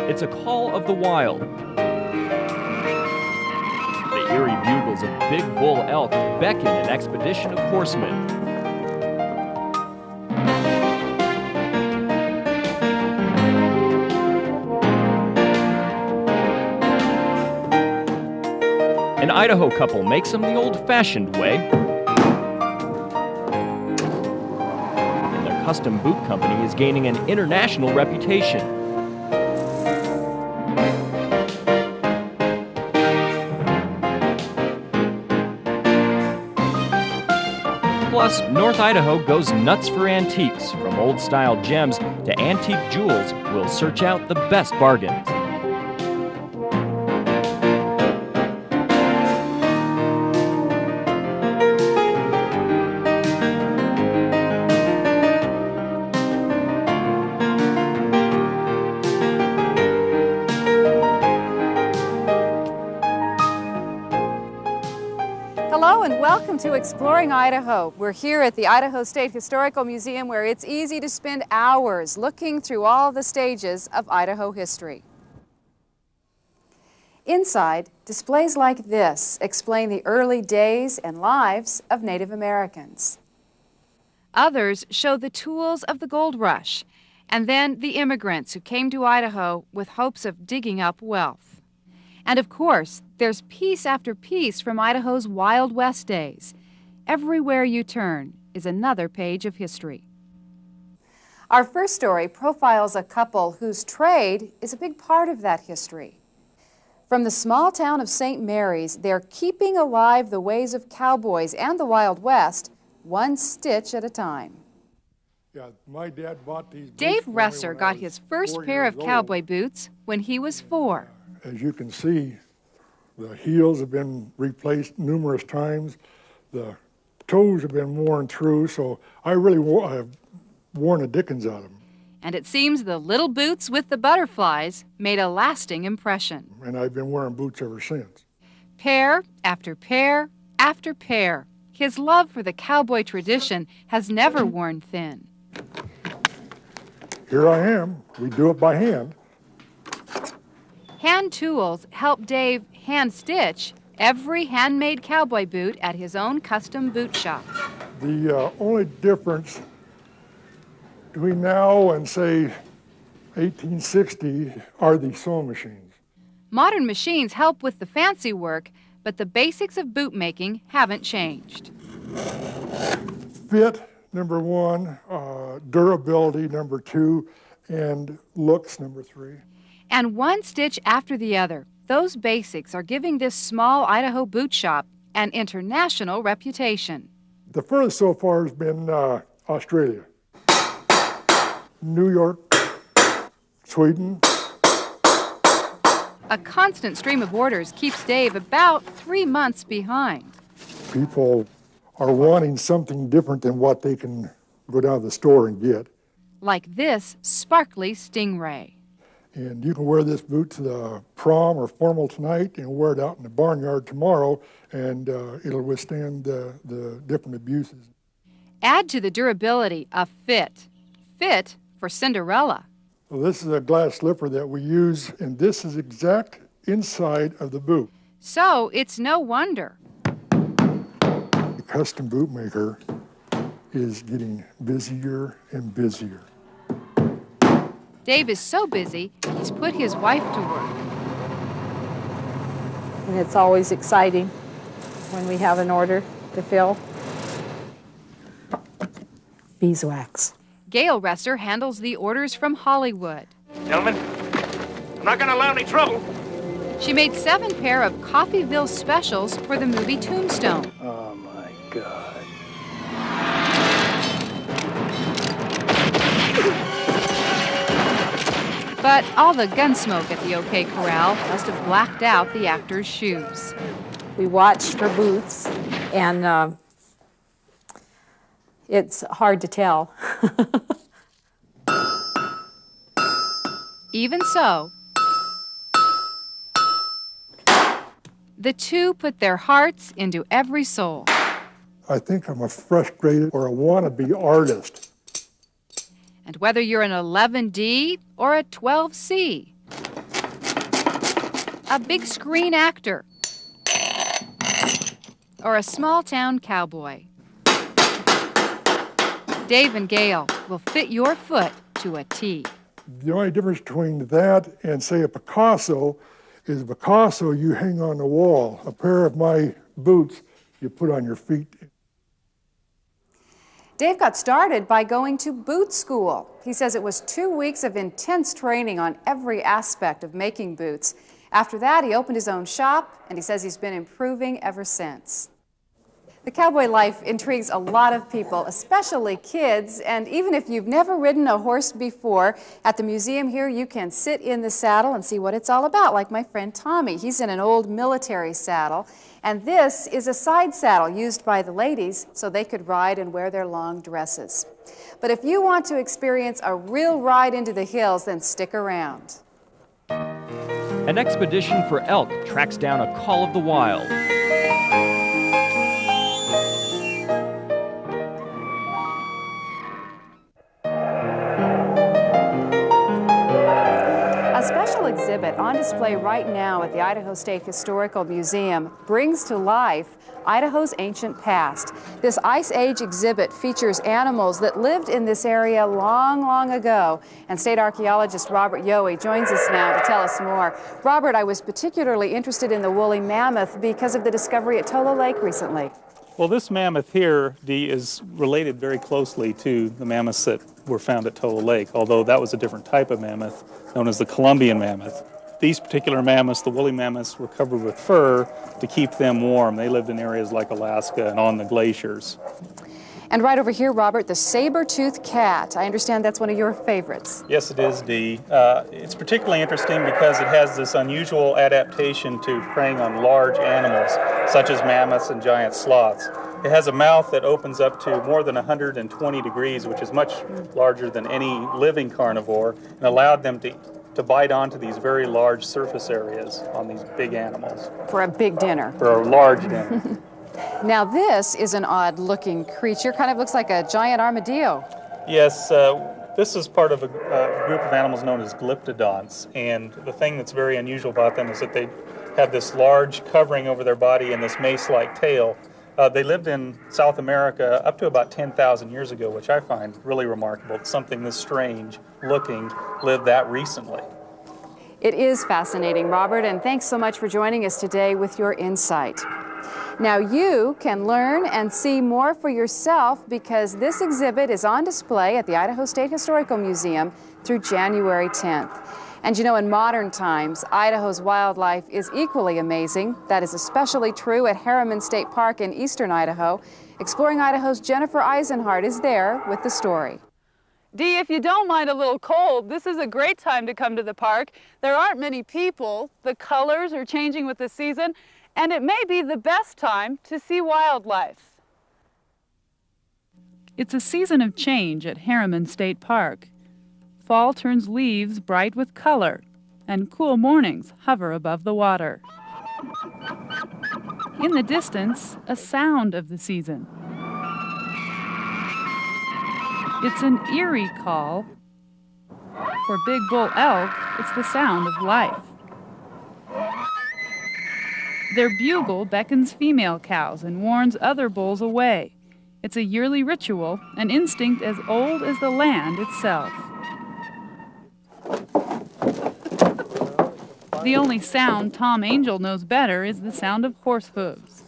It's a call of the wild. The eerie bugles of big bull elk beckon an expedition of horsemen. An Idaho couple makes them the old-fashioned way. And their custom boot company is gaining an international reputation. Plus, North Idaho goes nuts for antiques. From old-style gems to antique jewels, we'll search out the best bargains. Hello and welcome to Exploring Idaho. We're here at the Idaho State Historical Museum where it's easy to spend hours looking through all the stages of Idaho history. Inside, displays like this explain the early days and lives of Native Americans. Others show the tools of the gold rush, and then the immigrants who came to Idaho with hopes of digging up wealth. And of course, there's piece after piece from Idaho's Wild West days. Everywhere you turn is another page of history. Our first story profiles a couple whose trade is a big part of that history. From the small town of St. Mary's, they're keeping alive the ways of cowboys and the Wild West, one stitch at a time. Yeah, my dad bought these boots Dave for me Resser when I got was his first 4 pair years of old. cowboy boots when he was 4. As you can see, the heels have been replaced numerous times. The toes have been worn through, so I really have worn the dickens out of them. And it seems the little boots with the butterflies made a lasting impression. And I've been wearing boots ever since. Pair after pair after pair. His love for the cowboy tradition has never worn thin. Here I am. We do it by hand. Hand tools help Dave hand-stitch every handmade cowboy boot at his own custom boot shop. The only difference between now and, say, 1860 are the sewing machines. Modern machines help with the fancy work, but the basics of boot making haven't changed. Fit, number 1, durability, number 2, and looks, number 3. And one stitch after the other, those basics are giving this small Idaho boot shop an international reputation. The furthest so far has been Australia, New York, Sweden. A constant stream of orders keeps Dave about 3 months behind. People are wanting something different than what they can go down to the store and get. Like this sparkly Stingray. And you can wear this boot to the prom or formal tonight and wear it out in the barnyard tomorrow, and it'll withstand the different abuses. Add to the durability a fit. Fit for Cinderella. Well, this is a glass slipper that we use, and this is exact inside of the boot. So it's no wonder. The custom boot maker is getting busier and busier. Dave is so busy, he's put his wife to work. And it's always exciting when we have an order to fill. Beeswax. Gail Resser handles the orders from Hollywood. Gentlemen, I'm not going to allow any trouble. She made 7 pair of Coffeeville specials for the movie Tombstone. Oh, my God. But all the gun smoke at the OK Corral must have blacked out the actors' shoes. We watched for boots, and it's hard to tell. Even so, the two put their hearts into every sole. I think I'm a frustrated or a wannabe artist. And whether you're an 11D or a 12C, a big screen actor, or a small-town cowboy. Dave and Gail will fit your foot to a T. The only difference between that and, say, a Picasso is Picasso you hang on the wall. A pair of my boots you put on your feet. Dave got started by going to boot school. He says it was 2 weeks of intense training on every aspect of making boots. After that, he opened his own shop, and he says he's been improving ever since. The cowboy life intrigues a lot of people, especially kids, and even if you've never ridden a horse before, at the museum here you can sit in the saddle and see what it's all about, like my friend Tommy. He's in an old military saddle, and this is a side saddle used by the ladies so they could ride and wear their long dresses. But if you want to experience a real ride into the hills, then stick around. An expedition for elk tracks down a call of the wild. A special exhibit on display right now at the Idaho State Historical Museum brings to life Idaho's ancient past. This Ice Age exhibit features animals that lived in this area long, long ago. And state archaeologist Robert Yohe joins us now to tell us more. Robert, I was particularly interested in the woolly mammoth because of the discovery at Tolo Lake recently. Well, this mammoth here, Dee, is related very closely to the mammoths that were found at Tolo Lake, although that was a different type of mammoth known as the Columbian mammoth. These particular mammoths, the woolly mammoths, were covered with fur to keep them warm. They lived in areas like Alaska and on the glaciers. And right over here, Robert, the saber-toothed cat. I understand that's one of your favorites. Yes, it is, Dee. It's particularly interesting because it has this unusual adaptation to preying on large animals, such as mammoths and giant sloths. It has a mouth that opens up to more than 120 degrees, which is much larger than any living carnivore, and allowed them to bite onto these very large surface areas on these big animals. For a big dinner. For a large dinner. Now this is an odd-looking creature. Kind of looks like a giant armadillo. Yes, this is part of a group of animals known as glyptodonts, and the thing that's very unusual about them is that they have this large covering over their body and this mace-like tail. They lived in South America up to about 10,000 years ago, which I find really remarkable. Something this strange looking lived that recently. It is fascinating, Robert, and thanks so much for joining us today with your insight. Now you can learn and see more for yourself because this exhibit is on display at the Idaho State Historical Museum through January 10th. And you know, in modern times, Idaho's wildlife is equally amazing. That is especially true at Hagerman State Park in eastern Idaho. Exploring Idaho's Jennifer Eisenhardt is there with the story. Dee, if you don't mind a little cold, this is a great time to come to the park. There aren't many people, the colors are changing with the season, and it may be the best time to see wildlife. It's a season of change at Hagerman State Park. Fall turns leaves bright with color, and cool mornings hover above the water. In the distance, a sound of the season. It's an eerie call. For big bull elk, it's the sound of life. Their bugle beckons female cows and warns other bulls away. It's a yearly ritual, an instinct as old as the land itself. The only sound Tom Angel knows better is the sound of horse hooves.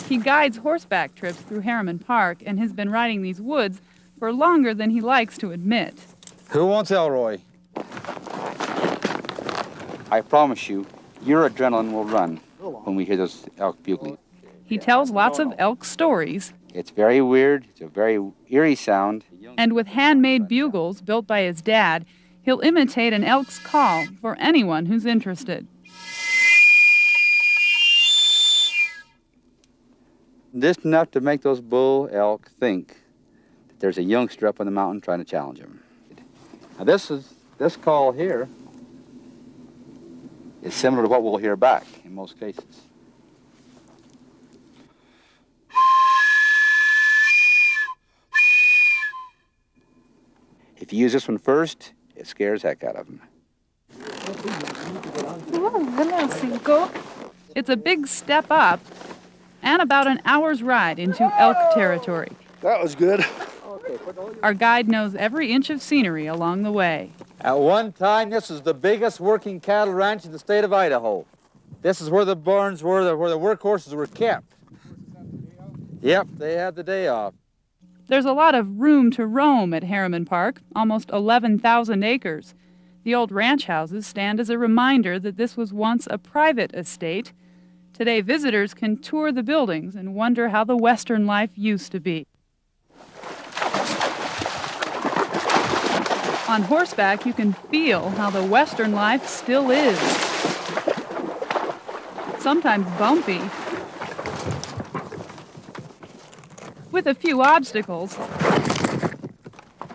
He guides horseback trips through Hagerman Park and has been riding these woods for longer than he likes to admit. Who wants Elroy? I promise you, your adrenaline will run when we hear those elk bugling. He tells lots of elk stories. It's very weird. It's a very eerie sound. And with handmade bugles built by his dad, he'll imitate an elk's call for anyone who's interested. Just enough to make those bull elk think that there's a youngster up on the mountain trying to challenge them. Now this call here is similar to what we'll hear back in most cases. If you use this one first, it scares the heck out of them. It's a big step up and about an hour's ride into elk territory. That was good. Our guide knows every inch of scenery along the way. At one time, this was the biggest working cattle ranch in the state of Idaho. This is where the barns were, where the workhorses were kept. Yep, they had the day off. There's a lot of room to roam at Hagerman Park, almost 11,000 acres. The old ranch houses stand as a reminder that this was once a private estate. Today, visitors can tour the buildings and wonder how the Western life used to be. On horseback, you can feel how the Western life still is. Sometimes bumpy, with a few obstacles.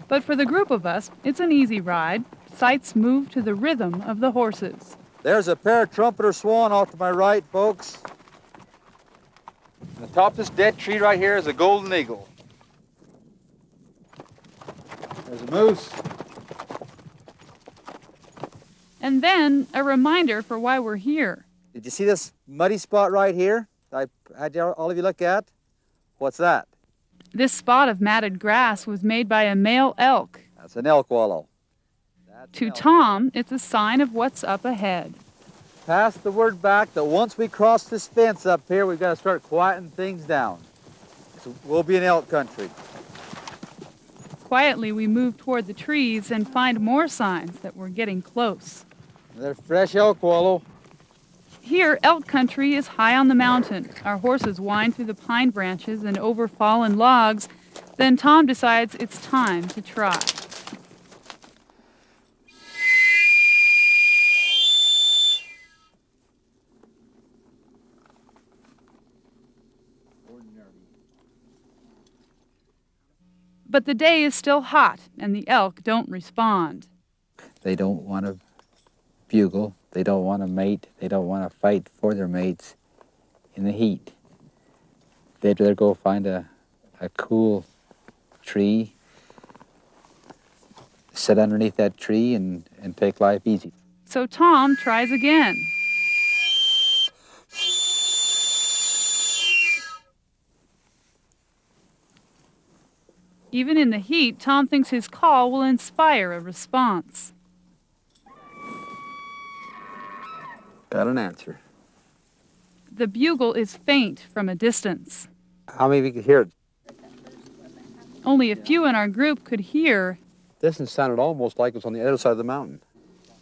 But for the group of us, it's an easy ride. Sights move to the rhythm of the horses. There's a pair of trumpeter swan off to my right, folks. On the top of this dead tree right here is a golden eagle. There's a moose. And then a reminder for why we're here. Did you see this muddy spot right here I had all of you look at? What's that? This spot of matted grass was made by a male elk. That's an elk wallow. To Tom, it's a sign of what's up ahead. Pass the word back that once we cross this fence up here, we've got to start quieting things down. So we'll be in elk country. Quietly, we move toward the trees and find more signs that we're getting close. There's fresh elk wallow. Here, elk country is high on the mountain. Our horses wind through the pine branches and over fallen logs. Then Tom decides it's time to try. But the day is still hot, and the elk don't respond. They don't want to bugle. They don't want to mate. They don't want to fight for their mates in the heat. They'd rather go find a cool tree, sit underneath that tree and take life easy. So Tom tries again. Even in the heat, Tom thinks his call will inspire a response. Got an answer. The bugle is faint from a distance. How many of you could hear it? Only a few in our group could hear. This one sounded almost like it was on the other side of the mountain.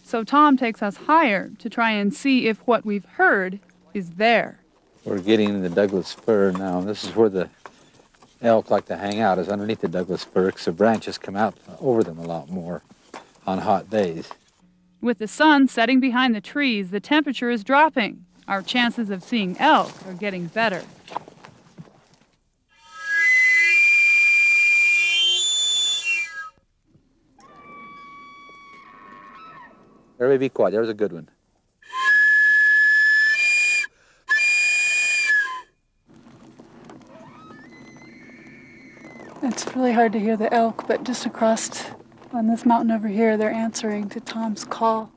So Tom takes us higher to try and see if what we've heard is there. We're getting in the Douglas fir now. This is where the elk like to hang out, is underneath the Douglas fir, because the branches come out over them a lot more on hot days. With the sun setting behind the trees, the temperature is dropping. Our chances of seeing elk are getting better. Everybody be quiet. There's a good one. It's really hard to hear the elk, but just across on this mountain over here, they're answering to Tom's call.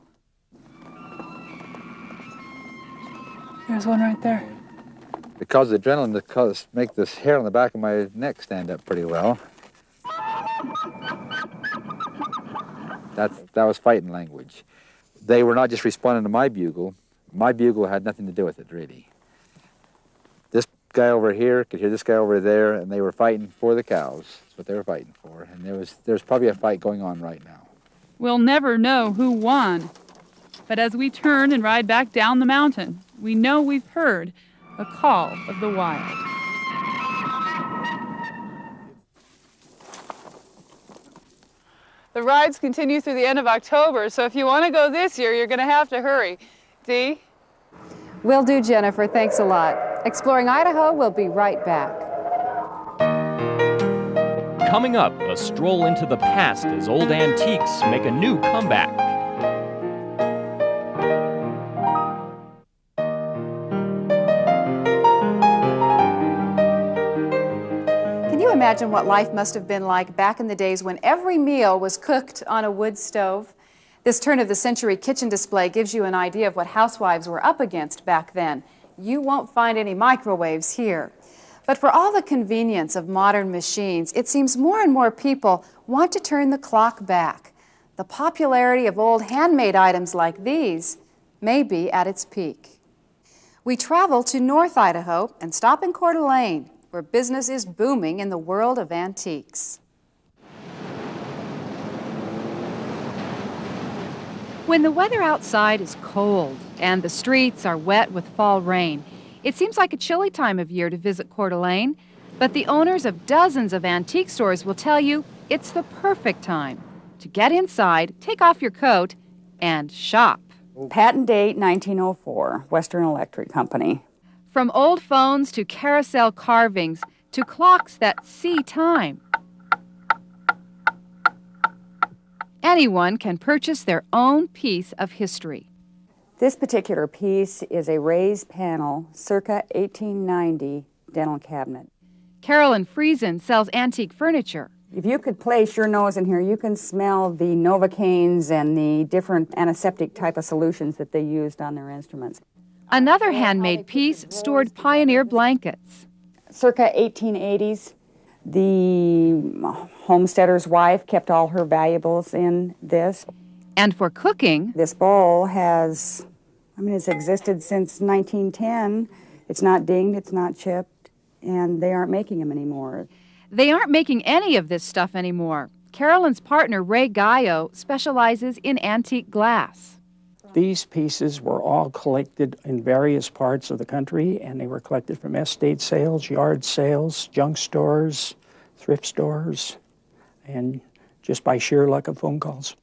There's one right there. Because the adrenaline make this hair on the back of my neck stand up pretty well. That was fighting language. They were not just responding to my bugle. My bugle had nothing to do with it, really. This guy over here could hear this guy over there, and they were fighting for the cows. That's what they were fighting for. And there's probably a fight going on right now. We'll never know who won. But as we turn and ride back down the mountain, we know we've heard a call of the wild. The rides continue through the end of October, so if you want to go this year, you're going to have to hurry. Dee? Will do, Jennifer. Thanks a lot. Exploring Idaho, we'll be right back. Coming up, a stroll into the past as old antiques make a new comeback. Can you imagine what life must have been like back in the days when every meal was cooked on a wood stove? This turn-of-the-century kitchen display gives you an idea of what housewives were up against back then. You won't find any microwaves here. But for all the convenience of modern machines, it seems more and more people want to turn the clock back. The popularity of old handmade items like these may be at its peak. We travel to North Idaho and stop in Coeur d'Alene, where business is booming in the world of antiques. When the weather outside is cold and the streets are wet with fall rain, it seems like a chilly time of year to visit Coeur d'Alene, but the owners of dozens of antique stores will tell you it's the perfect time to get inside, take off your coat, and shop. Patent date 1904, Western Electric Company. From old phones to carousel carvings to clocks that see time. Anyone can purchase their own piece of history. This particular piece is a raised panel, circa 1890 dental cabinet. Carolyn Friesen sells antique furniture. If you could place your nose in here, you can smell the Novocaines and the different antiseptic type of solutions that they used on their instruments. Another handmade piece stored pioneer blankets. Circa 1880s, the homesteader's wife kept all her valuables in this. And for cooking, this bowl has, it's existed since 1910. It's not dinged, it's not chipped, and they aren't making them anymore. They aren't making any of this stuff anymore. Carolyn's partner, Ray Gallo, specializes in antique glass. These pieces were all collected in various parts of the country, and they were collected from estate sales, yard sales, junk stores, thrift stores, and just by sheer luck of phone calls.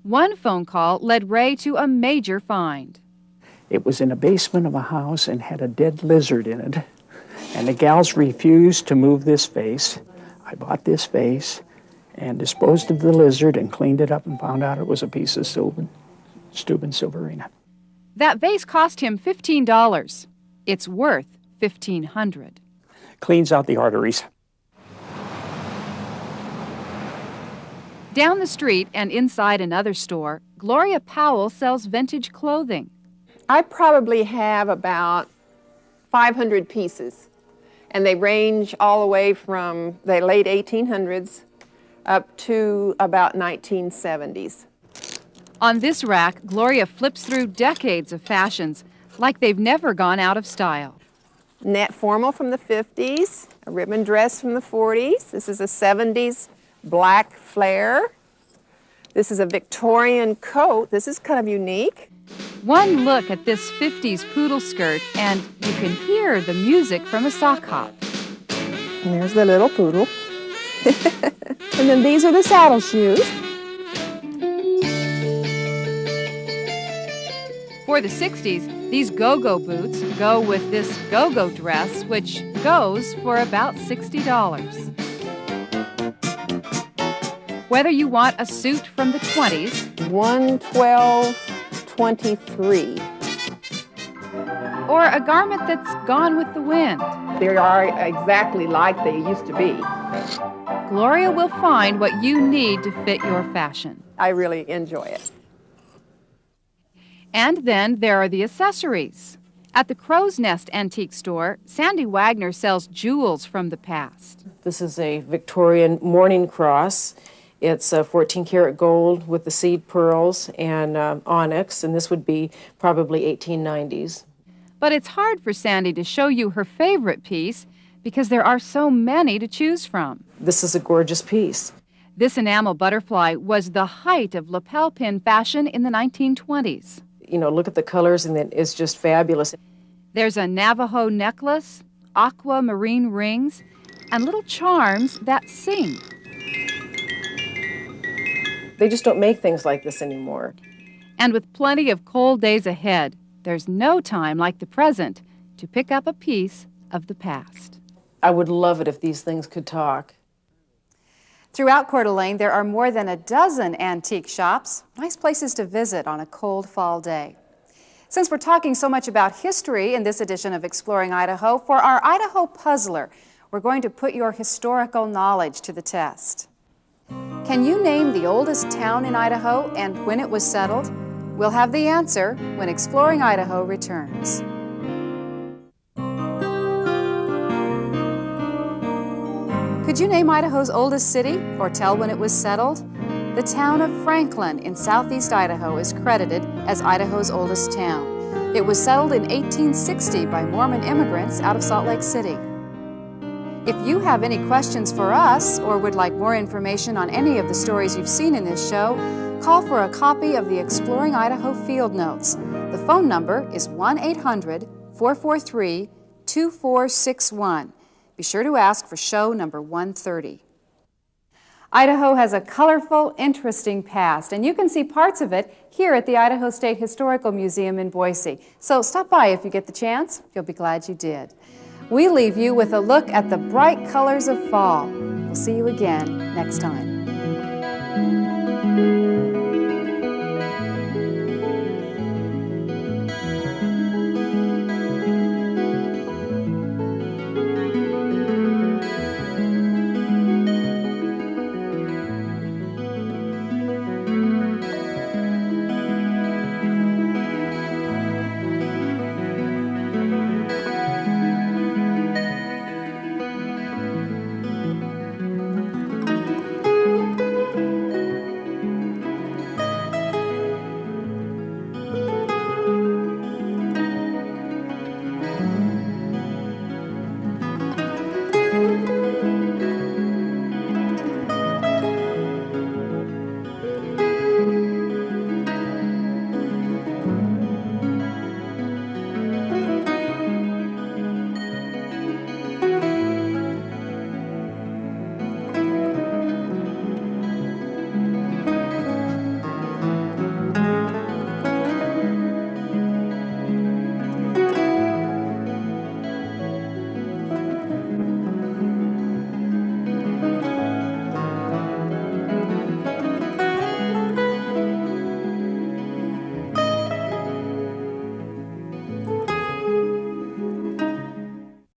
One phone call led Ray to a major find. It was in a basement of a house and had a dead lizard in it, and the gals refused to move this vase. I bought this vase and disposed of the lizard and cleaned it up and found out it was a piece of Steuben Silverina. That vase cost him $15. It's worth $1,500. Cleans out the arteries. Down the street and inside another store, Gloria Powell sells vintage clothing. I probably have about 500 pieces, and they range all the way from the late 1800s up to about 1970s. On this rack, Gloria flips through decades of fashions like they've never gone out of style. Net formal from the 50s, a ribbon dress from the 40s. This is a 70s black flare. This is a Victorian coat. This is kind of unique. One look at this 50s poodle skirt and you can hear the music from a sock hop. And there's the little poodle. And then these are the saddle shoes. For the 60s, these go-go boots go with this go-go dress, which goes for about $60. Whether you want a suit from the 20s, $112.23, or a garment that's gone with the wind, they are exactly like they used to be. Gloria will find what you need to fit your fashion. I really enjoy it. And then there are the accessories. At the Crow's Nest Antique Store, Sandy Wagner sells jewels from the past. This is a Victorian mourning cross. It's 14-karat gold with the seed pearls and onyx, and this would be probably 1890s. But it's hard for Sandy to show you her favorite piece because there are so many to choose from. This is a gorgeous piece. This enamel butterfly was the height of lapel pin fashion in the 1920s. You know, look at the colors, and it's just fabulous. There's a Navajo necklace, aquamarine rings, and little charms that sing. They just don't make things like this anymore. And with plenty of cold days ahead, there's no time like the present to pick up a piece of the past. I would love it if these things could talk. Throughout Coeur d'Alene, there are more than a dozen antique shops, nice places to visit on a cold fall day. Since we're talking so much about history in this edition of Exploring Idaho, for our Idaho Puzzler, we're going to put your historical knowledge to the test. Can you name the oldest town in Idaho and when it was settled? We'll have the answer when Exploring Idaho returns. Could you name Idaho's oldest city or tell when it was settled? The town of Franklin in southeast Idaho is credited as Idaho's oldest town. It was settled in 1860 by Mormon immigrants out of Salt Lake City. If you have any questions for us or would like more information on any of the stories you've seen in this show, call for a copy of the Exploring Idaho Field Notes. The phone number is 1-800-443-2461. Be sure to ask for show number 130. Idaho has a colorful, interesting past, and you can see parts of it here at the Idaho State Historical Museum in Boise. So stop by if you get the chance. You'll be glad you did. We leave you with a look at the bright colors of fall. We'll see you again next time.